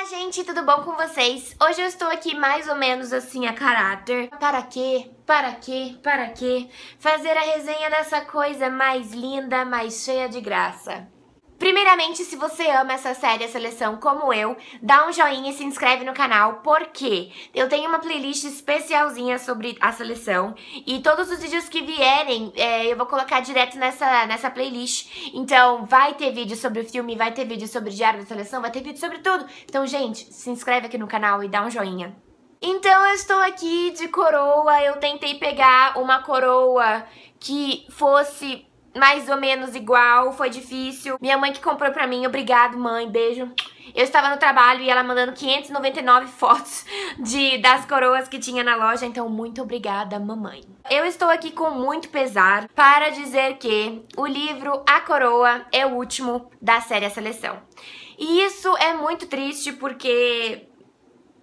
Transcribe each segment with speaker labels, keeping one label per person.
Speaker 1: Gente, tudo bom com vocês? Hoje eu estou aqui mais ou menos assim a caráter. Para quê? Fazer a resenha dessa coisa mais linda, mais cheia de graça. Primeiramente, se você ama essa série, a seleção, como eu, dá um joinha e se inscreve no canal, porque eu tenho uma playlist especialzinha sobre a seleção e todos os vídeos que vierem eu vou colocar direto nessa playlist. Então vai ter vídeo sobre o filme, vai ter vídeo sobre o Diário da Seleção, vai ter vídeo sobre tudo. Então, gente, se inscreve aqui no canal e dá um joinha. Então eu estou aqui de coroa, eu tentei pegar uma coroa que fosse mais ou menos igual, foi difícil. Minha mãe que comprou pra mim, obrigado mãe, beijo. Eu estava no trabalho e ela mandando 599 fotos das coroas que tinha na loja, então muito obrigada mamãe. Eu estou aqui com muito pesar para dizer que o livro A Coroa é o último da série A Seleção. E isso é muito triste porque,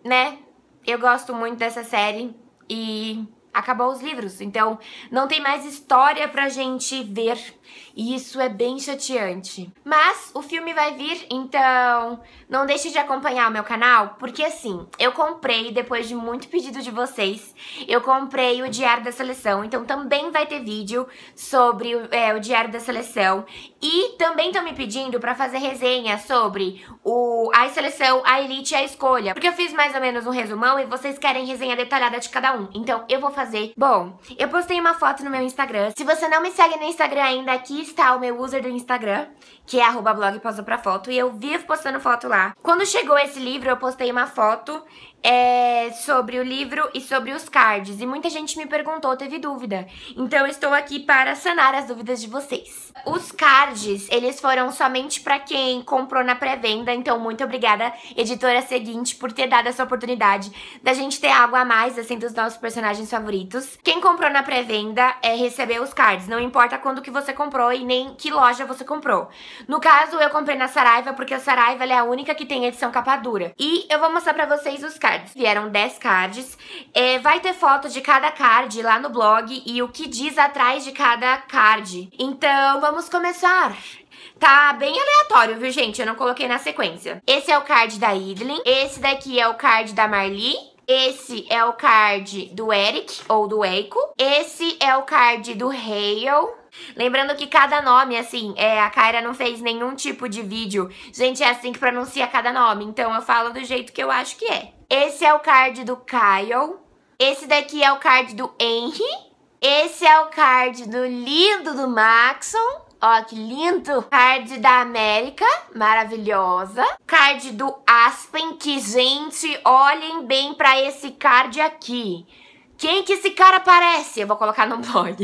Speaker 1: né, eu gosto muito dessa série e acabou os livros, então não tem mais história pra gente ver, e isso é bem chateante. Mas o filme vai vir, então não deixe de acompanhar o meu canal, porque assim, eu comprei, depois de muito pedido de vocês, eu comprei o Diário da Seleção, então também vai ter vídeo sobre o Diário da Seleção, e também estão me pedindo pra fazer resenha sobre a Seleção, a Elite e a Escolha, porque eu fiz mais ou menos um resumão e vocês querem resenha detalhada de cada um, então eu vou fazer. Bom, eu postei uma foto no meu Instagram. Se você não me segue no Instagram ainda, aqui está o meu user do Instagram, que é @blogpausaprafoto, e eu vivo postando foto lá. Quando chegou esse livro, eu postei uma foto sobre o livro e sobre os cards, e muita gente me perguntou, teve dúvida. Então eu estou aqui para sanar as dúvidas de vocês. Os cards, eles foram somente para quem comprou na pré-venda, então muito obrigada, editora seguinte, por ter dado essa oportunidade da gente ter algo a mais, assim, dos nossos personagens favoritos. Quem comprou na pré-venda recebeu os cards, não importa quando que você comprou e nem que loja você comprou. No caso, eu comprei na Saraiva, porque a Saraiva ela é a única que tem edição capa dura. E eu vou mostrar pra vocês os cards. Vieram 10 cards. Vai ter foto de cada card lá no blog e o que diz atrás de cada card. Então, vamos começar. Tá bem aleatório, viu, gente? Eu não coloquei na sequência. Esse é o card da Idlin. Esse daqui é o card da Marli. Esse é o card do Eric, ou do Eiko. Esse é o card do Hale. Lembrando que cada nome, assim, a Kyra não fez nenhum tipo de vídeo. Gente, é assim que pronuncia cada nome, então eu falo do jeito que eu acho que é. Esse é o card do Kyle. Esse daqui é o card do Henry. Esse é o card do lindo do Maxon. Ó, que lindo! Card da América, maravilhosa. Card do Aspen, que, gente, olhem bem pra esse card aqui. Quem que esse cara parece? Eu vou colocar no blog.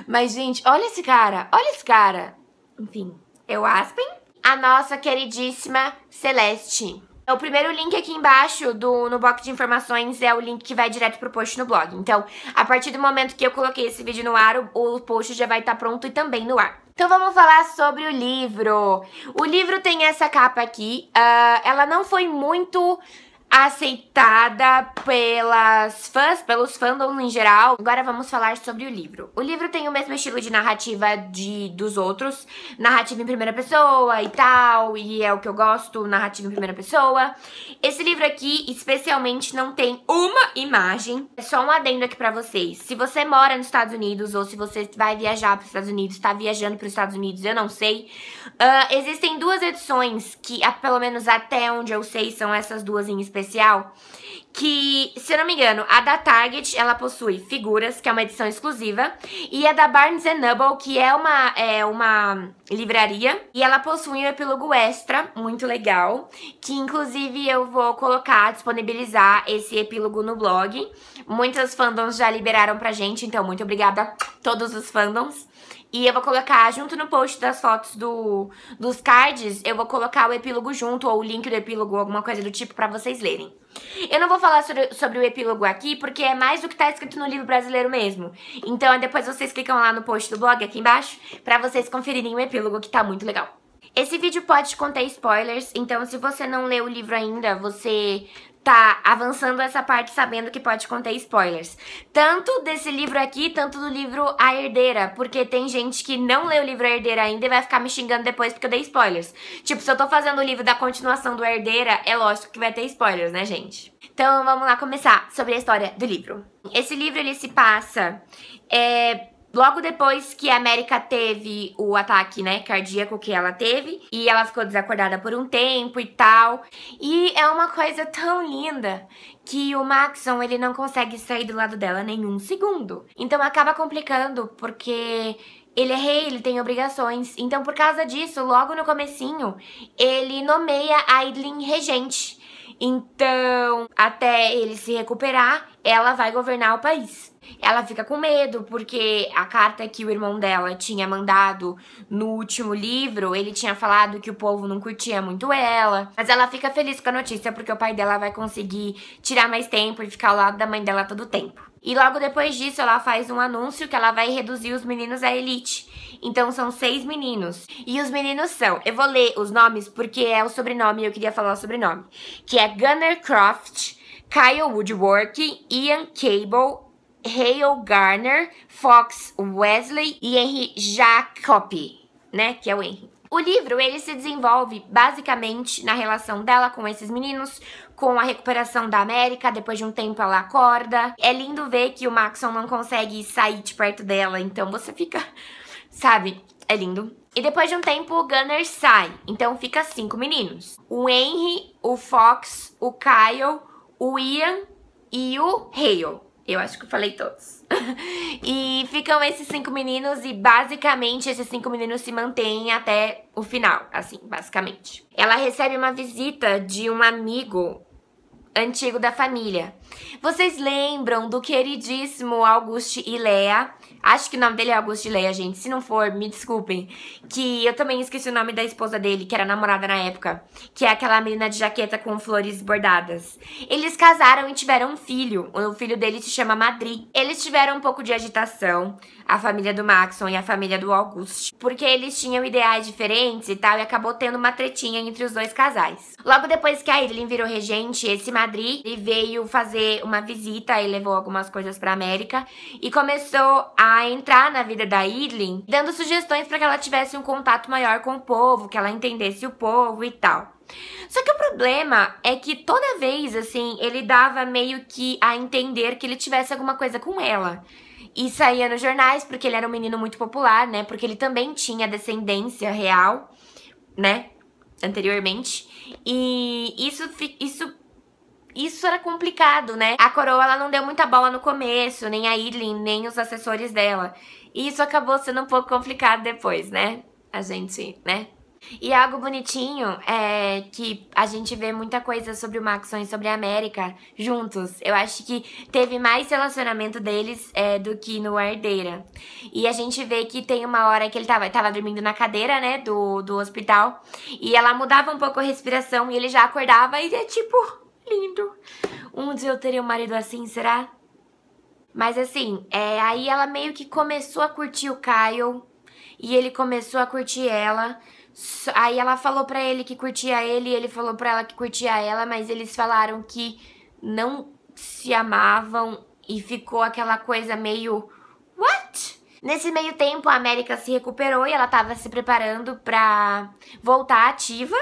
Speaker 1: Mas, gente, olha esse cara. Olha esse cara. Enfim, é o Aspen. A nossa queridíssima Celeste. O primeiro link aqui embaixo no box de informações é o link que vai direto pro post no blog. Então, a partir do momento que eu coloquei esse vídeo no ar, o post já vai estar pronto e também no ar. Então vamos falar sobre o livro. O livro tem essa capa aqui. Ela não foi muito aceitada pelos fandoms em geral. Agora vamos falar sobre o livro. O livro tem o mesmo estilo de narrativa dos outros. Narrativa em primeira pessoa e tal, e é o que eu gosto, narrativa em primeira pessoa. Esse livro aqui, especialmente, não tem uma imagem. É só um adendo aqui pra vocês. Se você mora nos Estados Unidos ou se você vai viajar para os Estados Unidos, tá viajando para os Estados Unidos, eu não sei. Existem duas edições que, pelo menos até onde eu sei, são essas duas em especial, que, se eu não me engano, a da Target, ela possui figuras, que é uma edição exclusiva, e a da Barnes & Noble, que é uma livraria, e ela possui um epílogo extra, muito legal, que inclusive eu vou disponibilizar esse epílogo no blog. Muitos fandoms já liberaram pra gente, então muito obrigada a todos os fandoms. E eu vou colocar junto no post das fotos dos cards, eu vou colocar o epílogo junto, ou o link do epílogo, alguma coisa do tipo, pra vocês lerem. Eu não vou falar sobre o epílogo aqui, porque é mais do que tá escrito no livro brasileiro mesmo. Então, depois vocês clicam lá no post do blog, aqui embaixo, pra vocês conferirem o epílogo, que tá muito legal. Esse vídeo pode conter spoilers, então se você não leu o livro ainda, você tá avançando essa parte sabendo que pode conter spoilers. Tanto desse livro aqui, tanto do livro A Herdeira, porque tem gente que não leu o livro A Herdeira ainda e vai ficar me xingando depois porque eu dei spoilers. Tipo, se eu tô fazendo o livro da continuação do A Herdeira, é lógico que vai ter spoilers, né, gente? Então, vamos lá começar sobre a história do livro. Esse livro, ele se passa logo depois que a América teve o ataque, né, cardíaco que ela teve, e ela ficou desacordada por um tempo e tal. E é uma coisa tão linda que o Maxon, ele não consegue sair do lado dela nem um segundo. Então acaba complicando, porque ele é rei, ele tem obrigações. Então, por causa disso, logo no comecinho, ele nomeia a Idlin regente. Então, até ele se recuperar, ela vai governar o país. Ela fica com medo, porque a carta que o irmão dela tinha mandado no último livro, ele tinha falado que o povo não curtia muito ela. Mas ela fica feliz com a notícia, porque o pai dela vai conseguir tirar mais tempo e ficar ao lado da mãe dela todo o tempo. E logo depois disso, ela faz um anúncio que ela vai reduzir os meninos à elite. Então, são 6 meninos. E os meninos são... Eu vou ler os nomes, porque é o sobrenome e eu queria falar o sobrenome. Que é Gunnar Croft, Kyle Woodworth, Ian Cable, Hale Garner, Fox Wesley e Henry Jacobi, né? Que é o Henry. O livro, ele se desenvolve basicamente na relação dela com esses meninos, com a recuperação da América, depois de um tempo ela acorda. É lindo ver que o Maxon não consegue sair de perto dela, então você fica, sabe, é lindo. E depois de um tempo o Gunnar sai, então fica 5 meninos. O Henry, o Fox, o Kyle, o Ian e o Hale. Eu acho que eu falei todos. E ficam esses 5 meninos e basicamente esses 5 meninos se mantêm até o final, assim, basicamente. Ela recebe uma visita de um amigo antigo da família. Vocês lembram do queridíssimo Auguste e Lea? Acho que o nome dele é Auguste e Lea, gente. Se não for, me desculpem. Que eu também esqueci o nome da esposa dele, que era namorada na época. Que é aquela menina de jaqueta com flores bordadas. Eles casaram e tiveram um filho. O filho dele se chama Madri. Eles tiveram um pouco de agitação, a família do Maxon e a família do Auguste. Porque eles tinham ideais diferentes e tal, e acabou tendo uma tretinha entre os dois casais. Logo depois que a Idlin virou regente, esse Madri veio fazer uma visita e levou algumas coisas pra América. E começou a entrar na vida da Idlin, dando sugestões para que ela tivesse um contato maior com o povo, que ela entendesse o povo e tal. Só que o problema é que toda vez, assim, ele dava meio que a entender que ele tivesse alguma coisa com ela. E saía nos jornais, porque ele era um menino muito popular, né? Porque ele também tinha descendência real, né? Anteriormente. E isso era complicado, né? A coroa, ela não deu muita bola no começo, nem a Idlin, nem os assessores dela. E isso acabou sendo um pouco complicado depois, né? A gente, né? E algo bonitinho é que a gente vê muita coisa sobre o Maxon e sobre a América juntos. Eu acho que teve mais relacionamento deles do que no A Herdeira. E a gente vê que tem uma hora que ele tava dormindo na cadeira, né, do hospital. E ela mudava um pouco a respiração e ele já acordava e é tipo, lindo. Um dia eu teria um marido assim, será? Mas assim, aí ela meio que começou a curtir o Kyle e ele começou a curtir ela. Aí ela falou pra ele que curtia ele e ele falou pra ela que curtia ela, mas eles falaram que não se amavam e ficou aquela coisa meio... What? Nesse meio tempo, a América se recuperou e ela tava se preparando pra voltar ativa,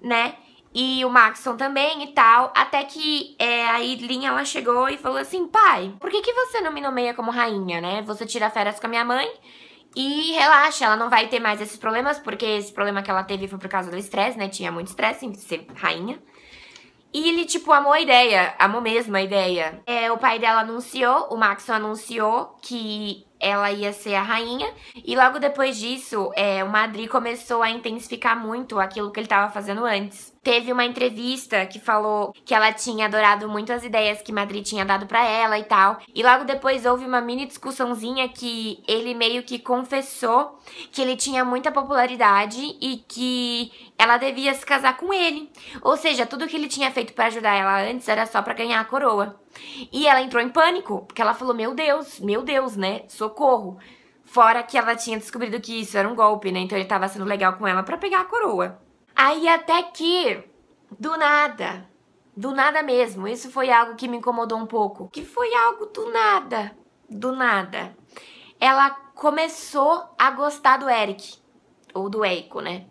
Speaker 1: né? E o Maxon também e tal, até que a Idlin, ela chegou e falou assim, pai, por que você não me nomeia como rainha, né? Você tira férias com a minha mãe e relaxa, ela não vai ter mais esses problemas, porque esse problema que ela teve foi por causa do estresse, né? Tinha muito estresse em ser rainha. E ele, tipo, amou a ideia, amou mesmo a ideia. O pai dela anunciou, o Maxon anunciou que ela ia ser a rainha. E logo depois disso, o Madri começou a intensificar muito aquilo que ele estava fazendo antes. Teve uma entrevista que falou que ela tinha adorado muito as ideias que Madri tinha dado pra ela e tal. E logo depois houve uma mini discussãozinha que ele meio que confessou que ele tinha muita popularidade e que ela devia se casar com ele. Ou seja, tudo que ele tinha feito pra ajudar ela antes era só pra ganhar a coroa. E ela entrou em pânico, porque ela falou, meu Deus, né? Socorro. Fora que ela tinha descobrido que isso era um golpe, né? Então ele tava sendo legal com ela pra pegar a coroa. Aí até que, do nada, Do nada mesmo. Isso foi algo que me incomodou um pouco. Que foi algo do nada. Do nada. Ela começou a gostar do Eric. Ou do Eiko, né?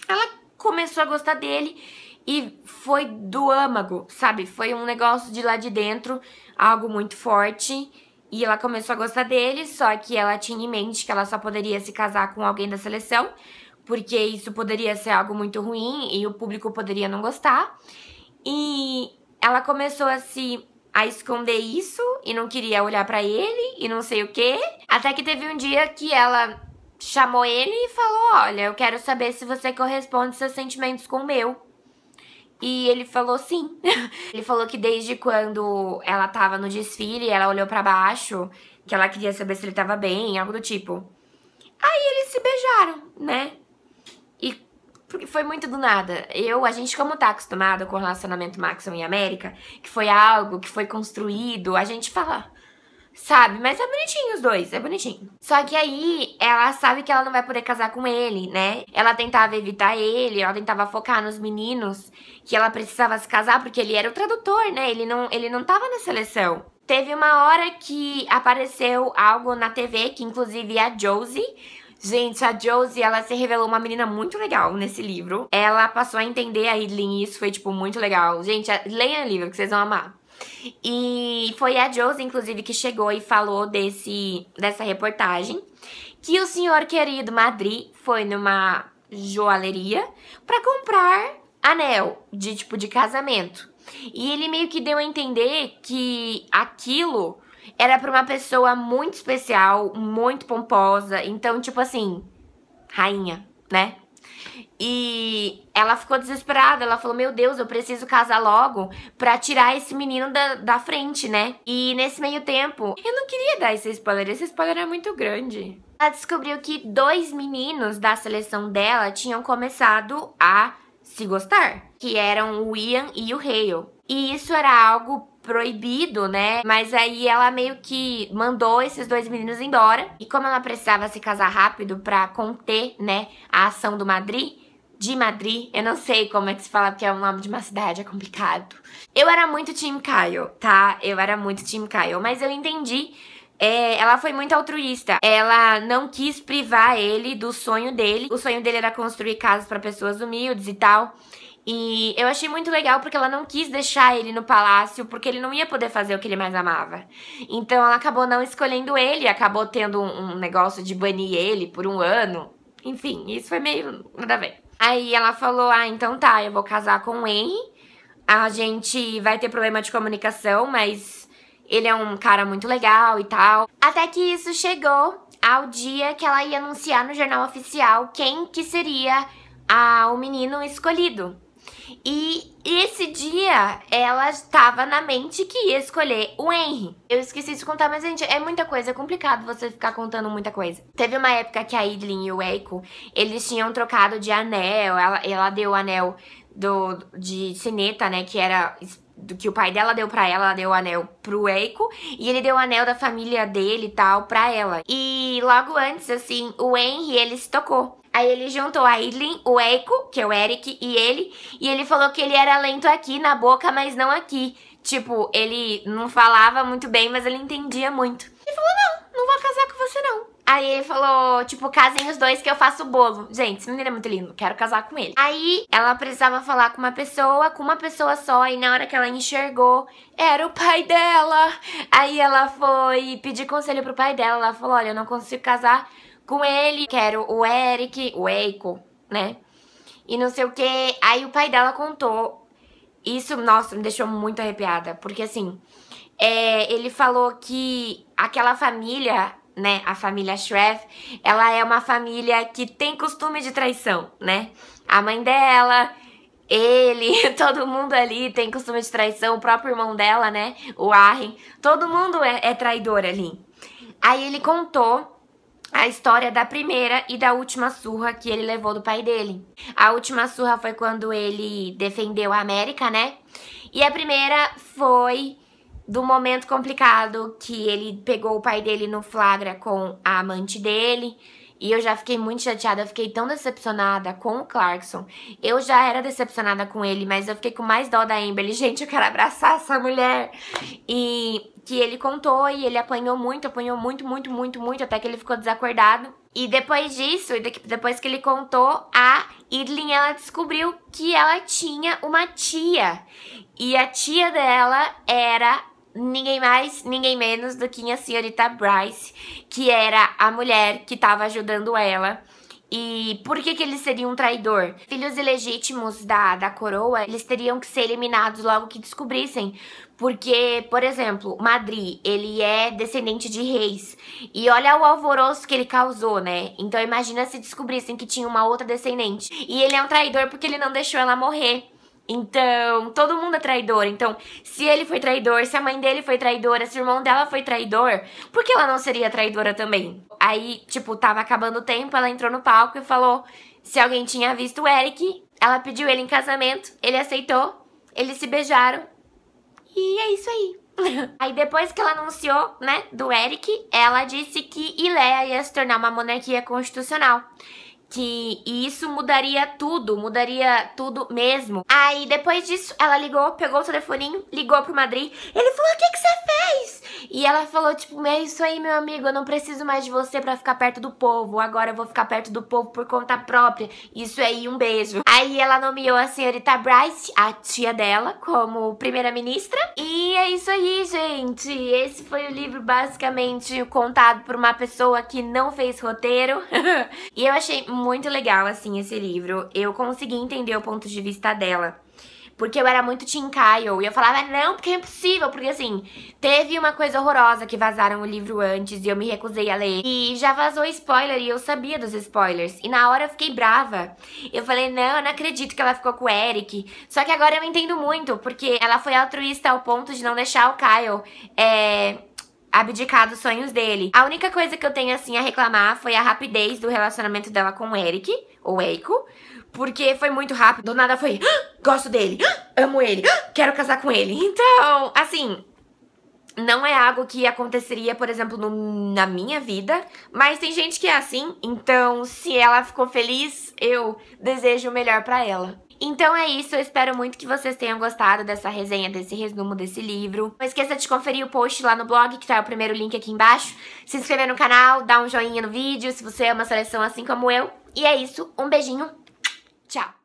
Speaker 1: Ela começou a gostar dele e foi do âmago, sabe? Foi um negócio de lá de dentro, algo muito forte. E ela começou a gostar dele, só que ela tinha em mente que ela só poderia se casar com alguém da seleção, porque isso poderia ser algo muito ruim e o público poderia não gostar. E ela começou a esconder isso e não queria olhar pra ele e não sei o quê. Até que teve um dia que ela chamou ele e falou: olha, eu quero saber se você corresponde seus sentimentos com o meu. E ele falou sim. Ele falou que desde quando ela tava no desfile, ela olhou pra baixo, que ela queria saber se ele tava bem, algo do tipo. Aí eles se beijaram, né? E porque foi muito do nada. A gente como tá acostumado com o relacionamento Maxon e América, que foi algo que foi construído, a gente fala, sabe? Mas é bonitinho os dois, é bonitinho. Só que aí, ela sabe que ela não vai poder casar com ele, né? Ela tentava evitar ele, ela tentava focar nos meninos, que ela precisava se casar, porque ele era o tradutor, né? Ele não tava na seleção. Teve uma hora que apareceu algo na TV, que inclusive a Josie... Gente, a Josie, ela se revelou uma menina muito legal nesse livro. Ela passou a entender a Idlin e isso foi, tipo, muito legal. Gente, leiam o livro que vocês vão amar. E foi a Josie, inclusive, que chegou e falou dessa reportagem que o senhor querido Madri foi numa joalheria pra comprar anel de casamento. E ele meio que deu a entender que aquilo era pra uma pessoa muito especial, muito pomposa. Então, tipo assim, rainha, né? E ela ficou desesperada, ela falou, meu Deus, eu preciso casar logo pra tirar esse menino da frente, né? E nesse meio tempo, eu não queria dar esse spoiler é muito grande. Ela descobriu que 2 meninos da seleção dela tinham começado a se gostar, que eram o Ian e o Hale. E isso era algo proibido, né? Mas aí ela meio que mandou esses 2 meninos embora. E como ela precisava se casar rápido pra conter, né, a ação do Madrid, eu não sei como é que se fala porque é o nome de uma cidade, é complicado. Eu era muito Team Kyle, tá? Eu era muito Team Kyle, mas eu entendi. Ela foi muito altruísta. Ela não quis privar ele do sonho dele. O sonho dele era construir casas pra pessoas humildes e tal. E eu achei muito legal porque ela não quis deixar ele no palácio, porque ele não ia poder fazer o que ele mais amava. Então ela acabou não escolhendo ele, acabou tendo um negócio de banir ele por 1 ano. Enfim, isso foi meio nada a ver. Aí ela falou, então tá, eu vou casar com o Henry. A gente vai ter problema de comunicação, mas ele é um cara muito legal e tal. Até que isso chegou ao dia que ela ia anunciar no jornal oficial quem que seria o menino escolhido. E esse dia, ela estava na mente que ia escolher o Henry. Eu esqueci de contar, mas, gente, é muita coisa. É complicado você ficar contando muita coisa. Teve uma época que a Idlin e o Eiko, eles tinham trocado de anel. Ela deu o anel de sineta, né, que era... do que o pai dela deu pra ela deu o anel pro Eiko, e ele deu o anel da família dele e tal pra ela. E logo antes, assim, o Henry, ele se tocou. Aí ele juntou a Idlin, o Eiko, que é o Eric, e ele falou que ele era lento aqui na boca, mas não aqui. Tipo, ele não falava muito bem, mas ele entendia muito. Ele falou, não vou casar com você não. Aí ele falou, tipo, casem os dois que eu faço o bolo. Gente, esse menino é muito lindo, quero casar com ele. Aí ela precisava falar com uma pessoa só, e na hora que ela enxergou, era o pai dela. Aí ela foi pedir conselho pro pai dela, ela falou, olha, eu não consigo casar com ele, quero o Eric, o Eiko, né? E não sei o que. Aí o pai dela contou. Isso, nossa, me deixou muito arrepiada. Porque assim, ele falou que aquela família, né? A família Shrev, ela é uma família que tem costume de traição, né? A mãe dela, ele, todo mundo ali tem costume de traição. O próprio irmão dela, né? O Arryn. Todo mundo é traidor ali. Aí ele contou a história da primeira e da última surra que ele levou do pai dele. A última surra foi quando ele defendeu a América, né? E a primeira foi do momento complicado que ele pegou o pai dele no flagra com a amante dele. E eu já fiquei muito chateada, eu fiquei tão decepcionada com o Clarkson. Eu já era decepcionada com ele, mas eu fiquei com mais dó da Amberly. Gente, eu quero abraçar essa mulher. E que ele contou e ele apanhou muito, até que ele ficou desacordado. E depois disso, depois que ele contou, a Idlin, ela descobriu que ela tinha uma tia. E a tia dela era ninguém mais, ninguém menos do que a senhorita Bryce, que era a mulher que estava ajudando ela. E por que ele seria um traidor? Filhos ilegítimos da coroa, eles teriam que ser eliminados logo que descobrissem. Porque, por exemplo, Madri, ele é descendente de reis. E olha o alvoroço que ele causou, né? Então imagina se descobrissem que tinha uma outra descendente. E ele é um traidor porque ele não deixou ela morrer. Então, todo mundo é traidor. Então, se ele foi traidor, se a mãe dele foi traidora, se o irmão dela foi traidor, por que ela não seria traidora também? Aí, tipo, tava acabando o tempo, ela entrou no palco e falou se alguém tinha visto o Eric. Ela pediu ele em casamento, ele aceitou, eles se beijaram. E é isso aí. Aí depois que ela anunciou, né, do Eric, ela disse que Iléia ia se tornar uma monarquia constitucional. E isso mudaria tudo mesmo. Aí, depois disso, ela ligou, pegou o telefoninho, ligou pro Madri. Ele falou, o que você fez? E ela falou, tipo, é isso aí, meu amigo, eu não preciso mais de você pra ficar perto do povo. Agora eu vou ficar perto do povo por conta própria. Isso aí, um beijo. Aí ela nomeou a senhorita Bryce, a tia dela, como primeira-ministra. E é isso aí, gente. Esse foi o livro, basicamente, contado por uma pessoa que não fez roteiro. E eu achei muito legal, assim, esse livro. Eu consegui entender o ponto de vista dela. Porque eu era muito Team Kyle. E eu falava, não, porque é impossível. Porque, assim, teve uma coisa horrorosa que vazaram o livro antes e eu me recusei a ler. E já vazou spoiler e eu sabia dos spoilers. E na hora eu fiquei brava. Eu falei, não, eu não acredito que ela ficou com o Eric. Só que agora eu entendo muito, porque ela foi altruísta ao ponto de não deixar o Kyle abdicar dos sonhos dele. A única coisa que eu tenho, assim, a reclamar foi a rapidez do relacionamento dela com o Eric, ou Eiko, porque foi muito rápido. Do nada foi, gosto dele, amo ele, quero casar com ele. Então, assim, não é algo que aconteceria, por exemplo, na minha vida, mas tem gente que é assim, então se ela ficou feliz, eu desejo o melhor pra ela. Então é isso, eu espero muito que vocês tenham gostado dessa resenha, desse resumo desse livro. Não esqueça de conferir o post lá no blog, que tá o primeiro link aqui embaixo. Se inscrever no canal, dar um joinha no vídeo, se você ama a seleção assim como eu. E é isso, um beijinho, tchau!